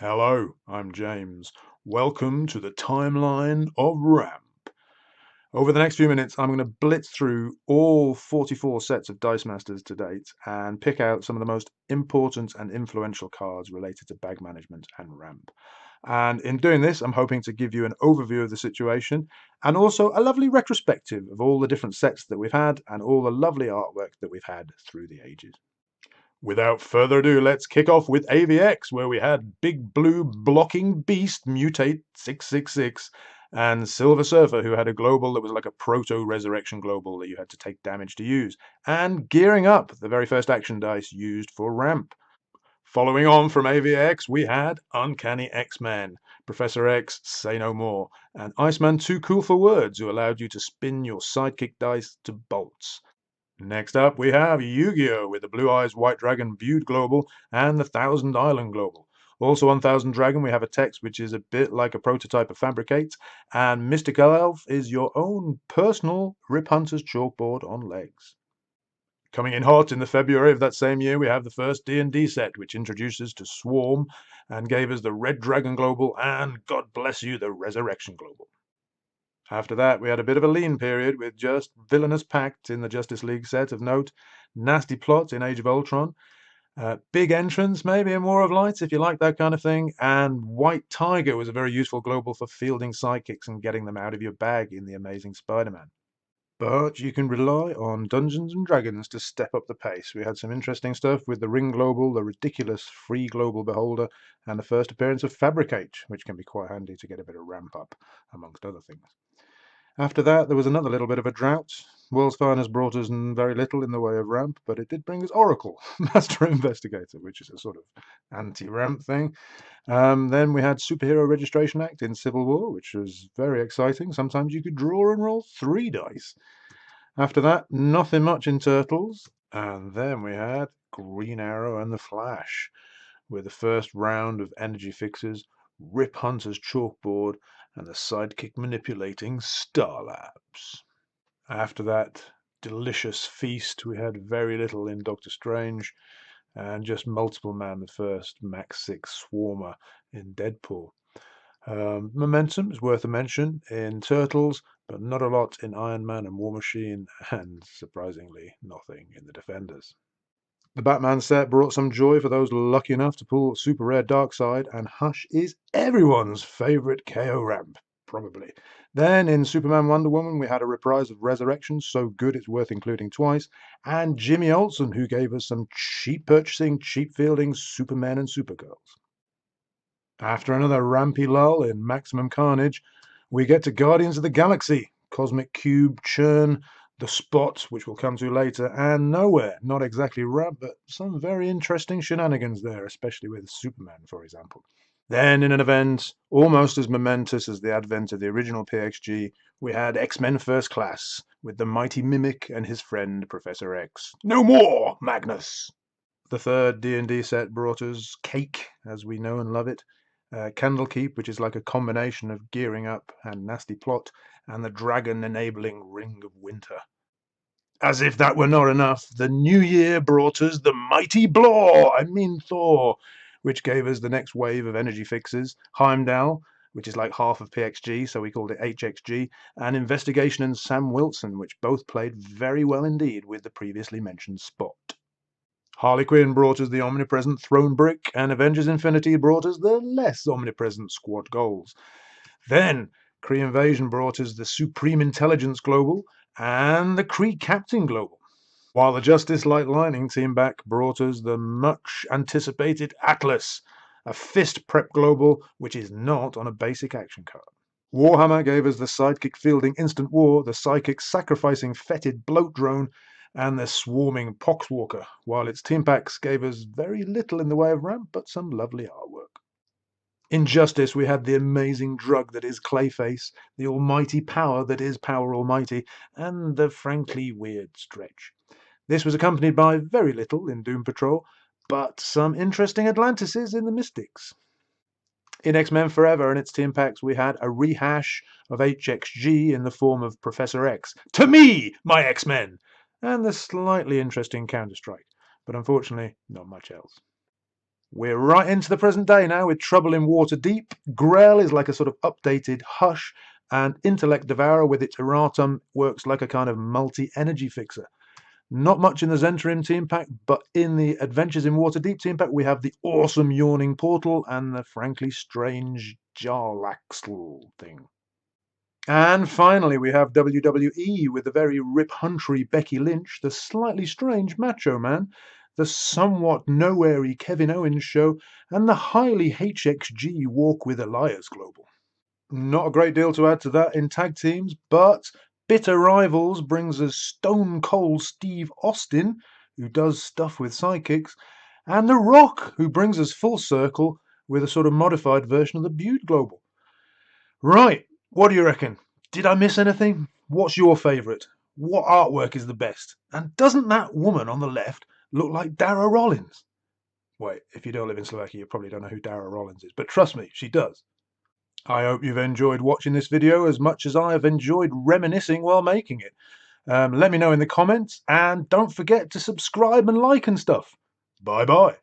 Hello, I'm James. Welcome to the timeline of Ramp. Over the next few minutes, I'm going to blitz through all 44 sets of Dice Masters to date and pick out some of the most important and influential cards related to bag management and Ramp. And in doing this, I'm hoping to give you an overview of the situation and also a lovely retrospective of all the different sets that we've had and all the lovely artwork that we've had through the ages. Without further ado, let's kick off with AVX, where we had Big Blue Blocking Beast Mutate 666 and Silver Surfer, who had a global that was like a proto-resurrection global that you had to take damage to use, and Gearing Up, the very first action dice used for Ramp. Following on from AVX, we had Uncanny X-Men, Professor X, Say No More, and Iceman Too Cool for Words, who allowed you to spin your sidekick dice to bolts. Next up, we have Yu-Gi-Oh! With the Blue Eyes White Dragon Viewed Global and the Thousand Island Global. Also on Thousand Dragon, we have a text which is a bit like a prototype of Fabricate, and Mystical Elf is your own personal Rip Hunter's chalkboard on legs. Coming in hot in the February of that same year, we have the first D&D set, which introduces to Swarm and gave us the Red Dragon Global and, God bless you, the Resurrection Global. After that, we had a bit of a lean period with just Villainous Pact in the Justice League set of note, Nasty Plot in Age of Ultron, Big Entrance maybe in War of Lights if you like that kind of thing, and White Tiger was a very useful global for fielding sidekicks and getting them out of your bag in The Amazing Spider-Man. But you can rely on Dungeons and Dragons to step up the pace. We had some interesting stuff with the Ring Global, the ridiculous Free Global Beholder, and the first appearance of Fabricate, which can be quite handy to get a bit of ramp up, amongst other things. After that, there was another little bit of a drought. World's Finest brought us very little in the way of ramp, but it did bring us Oracle, Master Investigator, which is a sort of anti-ramp thing. Then we had Superhero Registration Act in Civil War, which was very exciting. Sometimes you could draw and roll 3 dice. After that, nothing much in Turtles. And then we had Green Arrow and the Flash, with the first round of energy fixes, Rip Hunter's chalkboard, and the sidekick manipulating Star Labs. After that delicious feast, we had very little in Doctor Strange, and just Multiple Man, the first Max 6 Swarmer in Deadpool. Momentum is worth a mention in Turtles, but not a lot in Iron Man and War Machine, and surprisingly, nothing in the Defenders. The Batman set brought some joy for those lucky enough to pull super rare Darkseid, and Hush is everyone's favourite KO ramp, probably. Then in Superman Wonder Woman, we had a reprise of Resurrection, so good it's worth including twice, and Jimmy Olsen, who gave us some cheap purchasing, cheap fielding Supermen and Supergirls. After another rampy lull in Maximum Carnage, we get to Guardians of the Galaxy, Cosmic Cube, Churn, The Spot, which we'll come to later, and Nowhere. Not exactly ramp, but some very interesting shenanigans there, especially with Superman, for example. Then, in an event almost as momentous as the advent of the original PXG, we had X-Men First Class, with the mighty Mimic and his friend Professor X. No more, Magnus! The third D&D set brought us Cake, as we know and love it, Candlekeep, which is like a combination of Gearing Up and Nasty Plot, and the dragon-enabling Ring of Winter. As if that were not enough, the new year brought us the mighty Thor, which gave us the next wave of energy fixes, Heimdall, which is like half of PXG, so we called it HXG, and Investigation and Sam Wilson, which both played very well indeed with the previously mentioned Spot. Harley Quinn brought us the omnipresent Throne Brick, and Avengers Infinity brought us the less omnipresent Squad Goals. Then Kree Invasion brought us the Supreme Intelligence Global and the Kree Captain Global, while the Justice Light Lightning team back brought us the much anticipated Atlas, a fist prep global which is not on a basic action card. Warhammer gave us the sidekick fielding Instant War, the psychic sacrificing fetid bloat drone, and the swarming Poxwalker, while its team packs gave us very little in the way of ramp, but some lovely artwork. In Justice, we had the amazing drug that is Clayface, the almighty power that is Power Almighty, and the frankly weird Stretch. This was accompanied by very little in Doom Patrol, but some interesting Atlantises in the Mystics. In X-Men Forever and its team packs, we had a rehash of HXG in the form of Professor X. To me, my X-Men! And the slightly interesting Counter-Strike, but unfortunately, not much else. We're right into the present day now with Trouble in Waterdeep. Grell is like a sort of updated Hush, and Intellect Devourer with its erratum works like a kind of multi-energy fixer. Not much in the Zentrim team pack, but in the Adventures in Waterdeep team pack, we have the awesome Yawning Portal and the frankly strange Jarlaxle thing. And finally, we have WWE with the very Rip Huntry Becky Lynch, the slightly strange Macho Man, the somewhat nowhere-y Kevin Owens show, and the highly HXG Walk with Elias Global. Not a great deal to add to that in tag teams, but Bitter Rivals brings us Stone Cold Steve Austin, who does stuff with sidekicks, and The Rock, who brings us full circle with a sort of modified version of the Bude Global. Right, what do you reckon? Did I miss anything? What's your favourite? What artwork is the best? And doesn't that woman on the left look like Dara Rollins? Wait, if you don't live in Slovakia, you probably don't know who Dara Rollins is, but trust me, she does. I hope you've enjoyed watching this video as much as I have enjoyed reminiscing while making it. Let me know in the comments, and don't forget to subscribe and like and stuff. Bye bye.